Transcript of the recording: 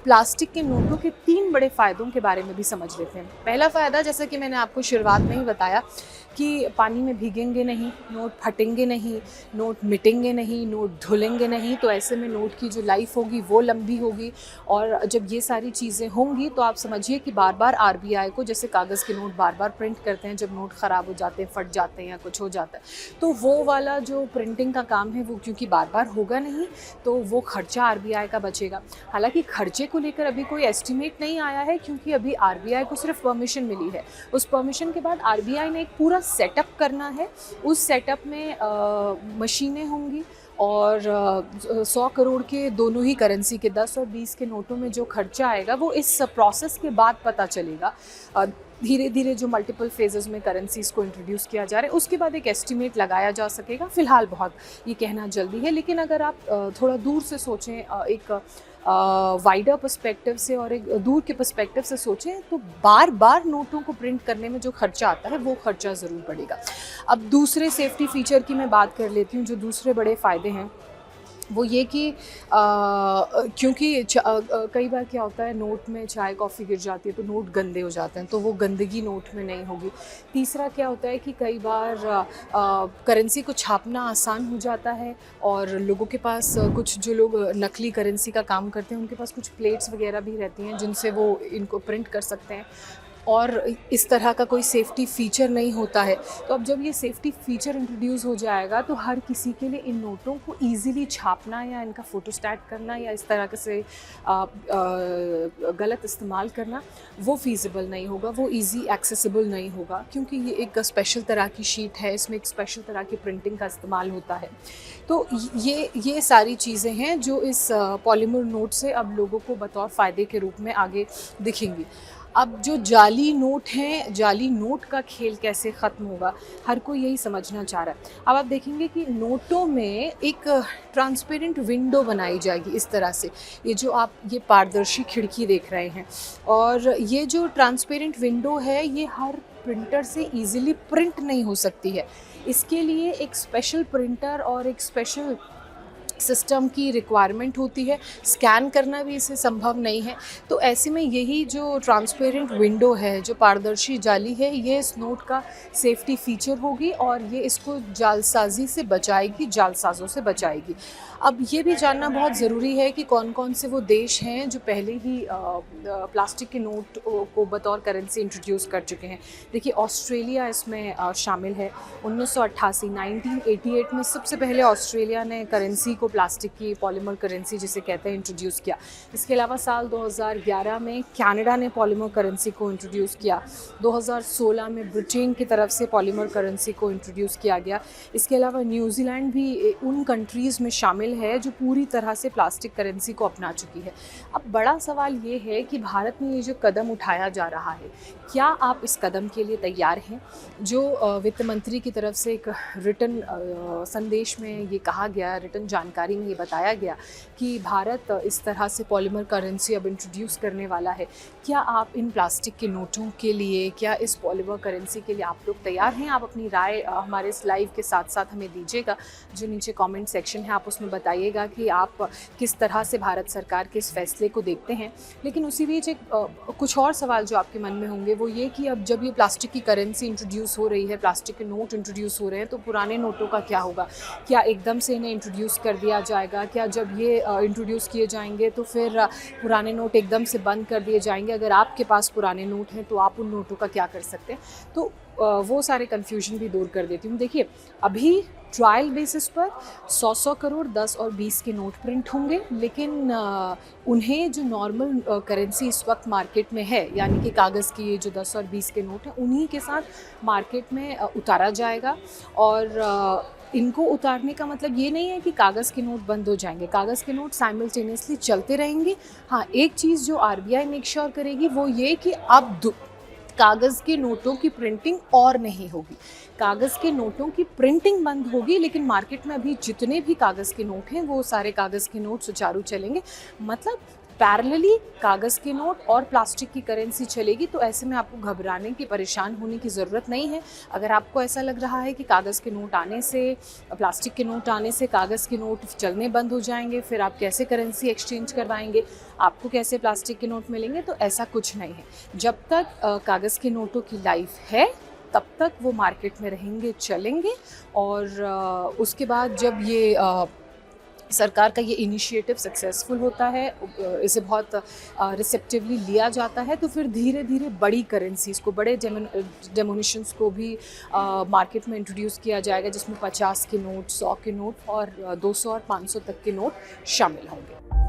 Plastic के नोटों के 3 बड़े फ़ायदों के बारे में भी समझ लेते हैं। पहला फ़ायदा, जैसा कि मैंने आपको शुरुआत में ही बताया, कि पानी में भीगेंगे नहीं, नोट फटेंगे नहीं, नोट मिटेंगे नहीं, नोट धुलेंगे नहीं, तो ऐसे में नोट की जो लाइफ होगी वो लंबी होगी। और जब ये सारी चीज़ें होंगी तो आप समझिए कि बार बार आरबीआई को, जैसे कागज़ के नोट बार बार प्रिंट करते हैं, जब नोट ख़राब हो जाते हैं, फट जाते हैं या कुछ हो जाता है, तो वो वाला जो प्रिंटिंग का काम है वो क्योंकि बार बार होगा नहीं, तो वो खर्चा आरबीआई का बचेगा। हालांकि खर्चे को लेकर अभी कोई एस्टिमेट नहीं आया है, क्योंकि अभी आरबीआई को सिर्फ परमिशन मिली है। उस परमिशन के बाद आरबीआई ने एक पूरा सेटअप करना है। उस सेटअप में मशीनें होंगी और 100 करोड़ के दोनों ही करेंसी के 10 और 20 के नोटों में जो खर्चा आएगा वो इस प्रोसेस के बाद पता चलेगा। धीरे धीरे जो मल्टीपल फेजेस में करेंसीज़ को इंट्रोड्यूस किया जा रहा है, उसके बाद एक एस्टिमेट लगाया जा सकेगा। फ़िलहाल बहुत ये कहना जल्दी है, लेकिन अगर आप थोड़ा दूर से सोचें, एक वाइडर पर्सपेक्टिव से और एक दूर के पर्सपेक्टिव से सोचें, तो बार बार नोटों को प्रिंट करने में जो खर्चा आता है वो खर्चा ज़रूर पड़ेगा। अब दूसरे सेफ्टी फीचर की मैं बात कर लेती हूँ। जो दूसरे बड़े फ़ायदे हैं वो ये कि क्योंकि कई बार क्या होता है, नोट में चाय कॉफ़ी गिर जाती है तो नोट गंदे हो जाते हैं, तो वो गंदगी नोट में नहीं होगी। तीसरा क्या होता है कि कई बार करेंसी को छापना आसान हो जाता है, और लोगों के पास कुछ जो लोग नकली करेंसी का काम करते हैं उनके पास कुछ प्लेट्स वगैरह भी रहती हैं जिनसे वो इनको प्रिंट कर सकते हैं, और इस तरह का कोई सेफ्टी फ़ीचर नहीं होता है। तो अब जब ये सेफ्टी फ़ीचर इंट्रोड्यूस हो जाएगा तो हर किसी के लिए इन नोटों को ईज़िली छापना या इनका फ़ोटोस्टैट करना या इस तरह से गलत इस्तेमाल करना वो फ़ीज़िबल नहीं होगा, वो ईज़ी एक्सेसिबल नहीं होगा, क्योंकि ये एक स्पेशल तरह की शीट है, इसमें एक स्पेशल तरह की प्रिंटिंग का इस्तेमाल होता है। तो ये सारी चीज़ें हैं जो इस पॉलीमर नोट से अब लोगों को बतौर फ़ायदे के रूप में आगे दिखेंगी। अब जो जाली नोट हैं, जाली नोट का खेल कैसे ख़त्म होगा, हर कोई यही समझना चाह रहा है। अब आप देखेंगे कि नोटों में एक ट्रांसपेरेंट विंडो बनाई जाएगी इस तरह से, ये जो आप ये पारदर्शी खिड़की देख रहे हैं, और ये जो ट्रांसपेरेंट विंडो है ये हर प्रिंटर से ईज़िली प्रिंट नहीं हो सकती है। इसके लिए एक स्पेशल प्रिंटर और एक स्पेशल सिस्टम की रिक्वायरमेंट होती है, स्कैन करना भी इसे संभव नहीं है। तो ऐसे में यही जो ट्रांसपेरेंट विंडो है, जो पारदर्शी जाली है, ये इस नोट का सेफ्टी फ़ीचर होगी और ये इसको जालसाजी से बचाएगी, जालसाज़ों से बचाएगी। अब ये भी जानना बहुत ज़रूरी है कि कौन कौन से वो देश हैं जो पहले ही प्लास्टिक के नोट को बतौर करेंसी इंट्रोड्यूस कर चुके हैं। देखिए, ऑस्ट्रेलिया इसमें शामिल है। 1988 में सबसे पहले ऑस्ट्रेलिया ने करेंसी को, प्लास्टिक की पॉलीमर करेंसी जिसे कहते हैं, इंट्रोड्यूस किया। इसके अलावा साल 2011 में कनाडा ने पॉलीमर करेंसी को इंट्रोड्यूस किया। 2016 में ब्रिटेन की तरफ से पॉलीमर करेंसी को इंट्रोड्यूस किया गया। इसके अलावा न्यूजीलैंड भी उन कंट्रीज़ में शामिल है जो पूरी तरह से प्लास्टिक करेंसी को अपना चुकी है। अब बड़ा सवाल ये है कि भारत में ये जो कदम उठाया जा रहा है, क्या आप इस कदम के लिए तैयार हैं? जो वित्त मंत्री की तरफ से एक रिटन संदेश में ये कहा गया, रिटन जानकारी में ये बताया गया कि भारत इस तरह से पॉलीमर करेंसी अब इंट्रोड्यूस करने वाला है। क्या आप इन प्लास्टिक के नोटों के लिए, क्या इस पॉलीमर करेंसी के लिए आप लोग तैयार हैं? आप अपनी राय हमारे इस लाइव के साथ साथ हमें दीजिएगा। जो नीचे कमेंट सेक्शन है, आप उसमें बताइएगा कि आप किस तरह से भारत सरकार के इस फैसले को देखते हैं। लेकिन उसी बीच एक कुछ और सवाल जो आपके मन में होंगे वो ये कि अब जब ये प्लास्टिक की करेंसी इंट्रोड्यूस हो रही है, प्लास्टिक के नोट इंट्रोड्यूस हो रहे हैं, तो पुराने नोटों का क्या होगा? क्या एकदम से इन्हें इंट्रोड्यूस कर दिया जाएगा? क्या जब ये इंट्रोड्यूस किए जाएंगे तो फिर पुराने नोट एकदम से बंद कर दिए जाएंगे? अगर आपके पास पुराने नोट हैं तो आप उन नोटों का क्या कर सकते हैं? तो वो सारे कन्फ्यूजन भी दूर कर देती हूँ। देखिए, अभी ट्रायल बेसिस पर 100 करोड़ 10 और 20 के नोट प्रिंट होंगे, लेकिन उन्हें जो नॉर्मल करेंसी इस वक्त मार्केट में है, यानी कि कागज़ की ये जो 10 और 20 के नोट हैं, उन्हीं के साथ मार्केट में उतारा जाएगा। और इनको उतारने का मतलब ये नहीं है कि कागज़ के नोट बंद हो जाएंगे। कागज़ के नोट साइमल्टेनियसली चलते रहेंगे। हाँ, एक चीज़ जो आरबीआई मेक श्योर करेगी वो ये कि अब कागज़ के नोटों की प्रिंटिंग और नहीं होगी। कागज़ के नोटों की प्रिंटिंग बंद होगी, लेकिन मार्केट में अभी जितने भी कागज़ के नोट हैं वो सारे कागज़ के नोट सुचारू चलेंगे। मतलब पैरेलली कागज़ के नोट और प्लास्टिक की करेंसी चलेगी। तो ऐसे में आपको घबराने की, परेशान होने की ज़रूरत नहीं है। अगर आपको ऐसा लग रहा है कि कागज़ के नोट आने से, प्लास्टिक के नोट आने से कागज़ के नोट चलने बंद हो जाएंगे, फिर आप कैसे करेंसी एक्सचेंज करवाएंगे, आपको कैसे प्लास्टिक के नोट मिलेंगे, तो ऐसा कुछ नहीं है। जब तक कागज़ के नोटों की लाइफ है तब तक वो मार्केट में रहेंगे, चलेंगे। और उसके बाद जब ये सरकार का ये इनिशिएटिव सक्सेसफुल होता है, इसे बहुत रिसेप्टिवली लिया जाता है, तो फिर धीरे धीरे बड़ी करेंसीज़ को, बड़े डेमोनिशंस को भी मार्केट में इंट्रोड्यूस किया जाएगा, जिसमें 50 के नोट, 100 के नोट और 200 और 500 तक के नोट शामिल होंगे।